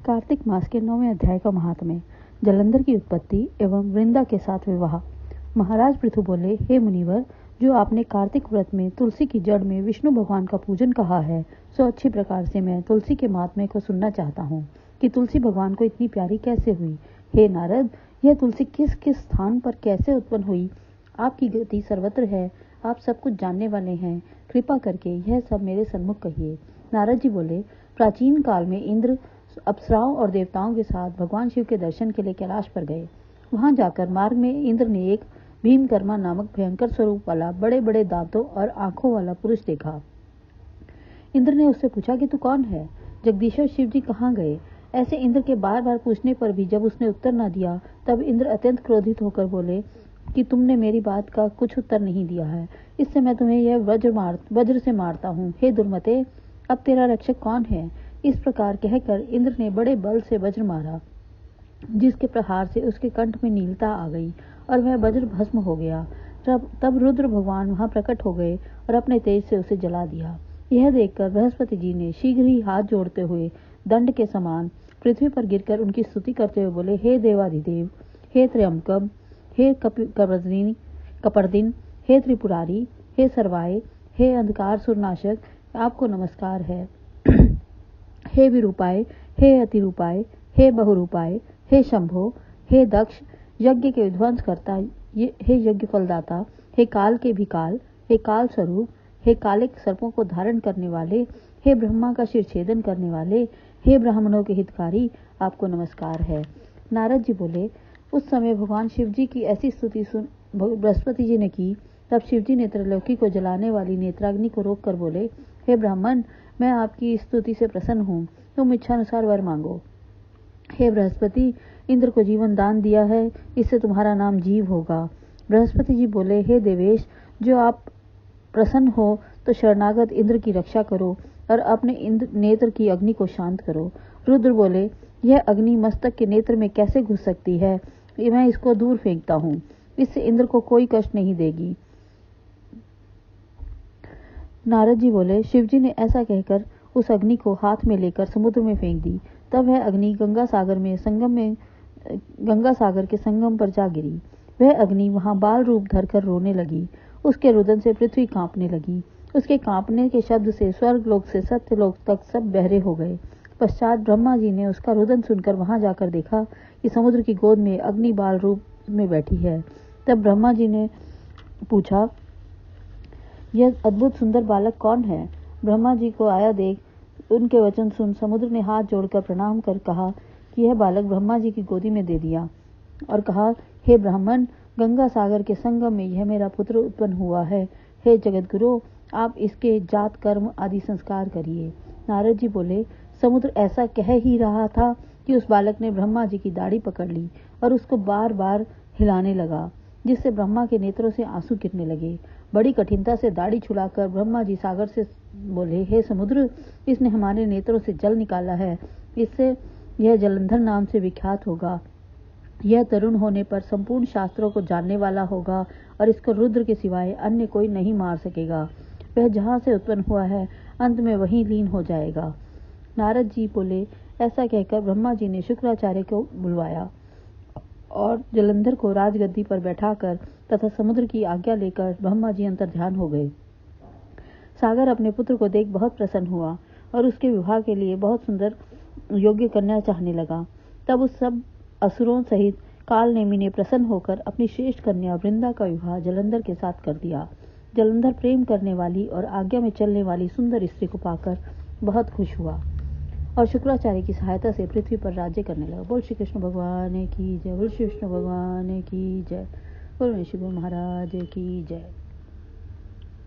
कार्तिक मास के 9वें अध्याय का महात्म्य। जलंधर की उत्पत्ति एवं वृंदा के साथ विवाह। महाराज पृथु बोले, हे मुनिवर, जो आपने कार्तिक व्रत में तुलसी की जड़ में विष्णु भगवान का पूजन कहा है, सो अच्छी प्रकार से मैं तुलसी के महात्म्य को सुनना चाहता हूँ कि तुलसी भगवान को इतनी प्यारी कैसे हुई। हे नारद, यह तुलसी किस किस स्थान पर कैसे उत्पन्न हुई? आपकी गति सर्वत्र है, आप सब कुछ जानने वाले हैं, कृपा करके यह सब मेरे सन्मुख कहिए। नारद जी बोले, प्राचीन काल में इंद्र अप्सराओं और देवताओं के साथ भगवान शिव के दर्शन के लिए कैलाश पर गए। वहां जाकर मार्ग में इंद्र ने एक भीमकर्मा नामक भयंकर स्वरूप वाला बड़े बड़े दांतों और आंखों वाला पुरुष देखा। इंद्र ने उससे पूछा कि तू कौन है? जगदीश्वर शिव जी कहाँ गए? ऐसे इंद्र के बार बार पूछने पर भी जब उसने उत्तर न दिया, तब इंद्र अत्यंत क्रोधित होकर बोले कि तुमने मेरी बात का कुछ उत्तर नहीं दिया है, इससे मैं तुम्हें यह वज्र से मारता हूँ। हे दुर्मते, अब तेरा रक्षक कौन है? इस प्रकार कहकर इंद्र ने बड़े बल से वज्र मारा, जिसके प्रहार से उसके कंठ में नीलता आ गई और वह वज्र भस्म हो गया। तब रुद्र भगवान वहां प्रकट हो गए और अपने तेज से उसे जला दिया। यह देखकर बृहस्पति जी ने शीघ्र ही हाथ जोड़ते हुए दंड के समान पृथ्वी पर गिरकर उनकी स्तुति करते हुए बोले, हे देवाधिदेव, हे त्र्यंबकम, हे कपर्दिन, हे त्रिपुरारी, हे सर्वाय, हे अंधकार सुरनाशक, आपको नमस्कार है। हे विरूपाय, हे अतिरूपाय, हे बहुरूपाय, हे शंभो, हे दक्ष, यज्ञ के विध्वंस करता, हे यज्ञ फलदाता, हे काल के भी काल, हे काल स्वरूप, हे कालिक सर्पों को धारण करने वाले, हे ब्रह्मा का शिर छेदन करने वाले, हे ब्राह्मणों के हितकारी, आपको नमस्कार है। नारद जी बोले, उस समय भगवान शिव जी की ऐसी स्तुति सुन बृहस्पति जी ने की। तब शिव जी ने त्रैलोकी को जलाने वाली नेत्राग्नि को रोक कर बोले, हे ब्राह्मण, मैं आपकी स्तुति से प्रसन्न हूँ, तुम इच्छानुसार वर मांगो। हे बृहस्पति, इंद्र को जीवन दान दिया है, इससे तुम्हारा नाम जीव होगा। बृहस्पति जी बोले, हे देवेश, जो आप प्रसन्न हो तो शरणागत इंद्र की रक्षा करो और अपने नेत्र की अग्नि को शांत करो। रुद्र बोले, यह अग्नि मस्तक के नेत्र में कैसे घुस सकती है? मैं इसको दूर फेंकता हूँ, इससे इंद्र को कोई कष्ट नहीं देगी। नारद जी बोले, शिव जी ने ऐसा कहकर उस अग्नि को हाथ में लेकर समुद्र में फेंक दी। तब वह अग्नि गंगा सागर के संगम पर जा गिरी। वह अग्नि वहां बाल रूप धरकर रोने लगी। उसके रुदन से पृथ्वी कांपने लगी। उसके कांपने के शब्द से स्वर्गलोक से सत्यलोक तक सब बहरे हो गए। पश्चात ब्रह्मा जी ने उसका रुदन सुनकर वहां जाकर देखा कि समुद्र की गोद में अग्नि बाल रूप में बैठी है। तब ब्रह्मा जी ने पूछा, यह अद्भुत सुंदर बालक कौन है? ब्रह्मा जी को आया देख उनके वचन सुन समुद्र ने हाथ जोड़कर प्रणाम कर कहा कि यह बालक ब्रह्मा जी की गोदी में दे दिया और कहा, हे ब्राह्मण, गंगा सागर के संगम में यह मेरा पुत्र उत्पन्न हुआ है। हे जगतगुरु, आप इसके जात कर्म आदि संस्कार करिए। नारद जी बोले, समुद्र ऐसा कह ही रहा था कि उस बालक ने ब्रह्मा जी की दाढ़ी पकड़ ली और उसको बार बार हिलाने लगा, जिससे ब्रह्मा के नेत्रों से आंसू गिरने लगे। बड़ी कठिनता से दाढ़ी छुड़ाकर ब्रह्मा जी सागर से बोले, हे समुद्र, इसने हमारे नेत्रों से जल निकाला है, इससे यह जलंधर नाम से विख्यात होगा। यह तरुण होने पर संपूर्ण शास्त्रों को जानने वाला होगा और इसको रुद्र के सिवाय अन्य कोई नहीं मार सकेगा। वह जहाँ से उत्पन्न हुआ है, अंत में वहीं लीन हो जाएगा। नारद जी बोले, ऐसा कहकर ब्रह्मा जी ने शुक्राचार्य को बुलवाया और जलंधर को राजगद्दी पर बैठाकर तथा समुद्र की आज्ञा लेकर ब्रह्मा जी अंतर्ध्यान हो गए। सागर अपने पुत्र को देख बहुत प्रसन्न हुआ और उसके विवाह के लिए बहुत सुंदर योग्य कन्या चाहने लगा। तब उस सब असुरों सहित काल नेमि ने प्रसन्न होकर अपनी श्रेष्ठ कन्या वृंदा का विवाह जलंधर के साथ कर दिया। जलंधर प्रेम करने वाली और आज्ञा में चलने वाली सुंदर स्त्री को पाकर बहुत खुश हुआ और शुक्राचार्य की सहायता से पृथ्वी पर राज्य करने लगा। बोल श्री कृष्ण भगवान की जय। बोल श्री विष्णु भगवान की जय। बोल ऋषि महाराज की जय।